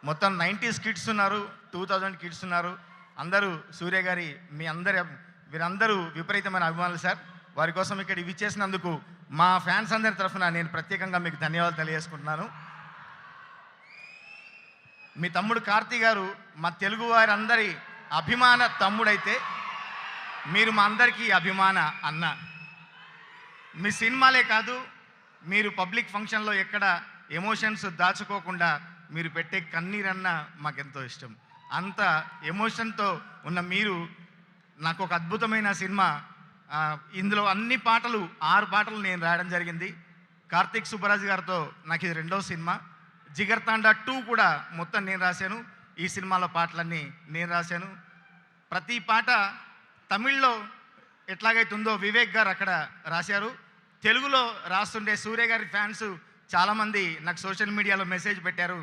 మొత్తం 90s kids ఉన్నారు, 2000 kids ఉన్నారు. అందరూ సూర్య గారి వీరందరూ విపరీతమైన అభిమానులు సార్. వారి కోసం ఇక్కడ ఇవి చేసినందుకు మా ఫ్యాన్స్ అందరి తరఫున నేను ప్రత్యేకంగా మీకు ధన్యవాదాలు తెలియజేసుకుంటున్నాను. మీ తమ్ముడు కార్తీ గారు మా తెలుగు వారందరి అభిమాన తమ్ముడైతే మీరు మా అందరికీ అభిమాన అన్న. మీ సినిమాలే కాదు, మీరు పబ్లిక్ ఫంక్షన్లో ఎక్కడ ఎమోషన్స్ దాచుకోకుండా మీరు పెట్టే కన్నీరన్న మాకెంతో ఇష్టం. అంత ఎమోషన్తో ఉన్న మీరు నాకు ఒక అద్భుతమైన సినిమా, ఇందులో అన్ని పాటలు 6 పాటలు నేను రాయడం జరిగింది. కార్తీక్ సుబ్బరాజు గారితో నాకు ఇది 2వ సినిమా. జిగర్తాండా 2 కూడా మొత్తం నేను రాశాను. ఈ సినిమాలో పాటలన్నీ నేను రాశాను. ప్రతి పాట తమిళ్లో ఎట్లాగైతుందో వివేక్ గారు అక్కడ రాశారు. తెలుగులో రాస్తుండే సూర్య గారి ఫ్యాన్స్ చాలామంది నాకు సోషల్ మీడియాలో మెసేజ్ పెట్టారు.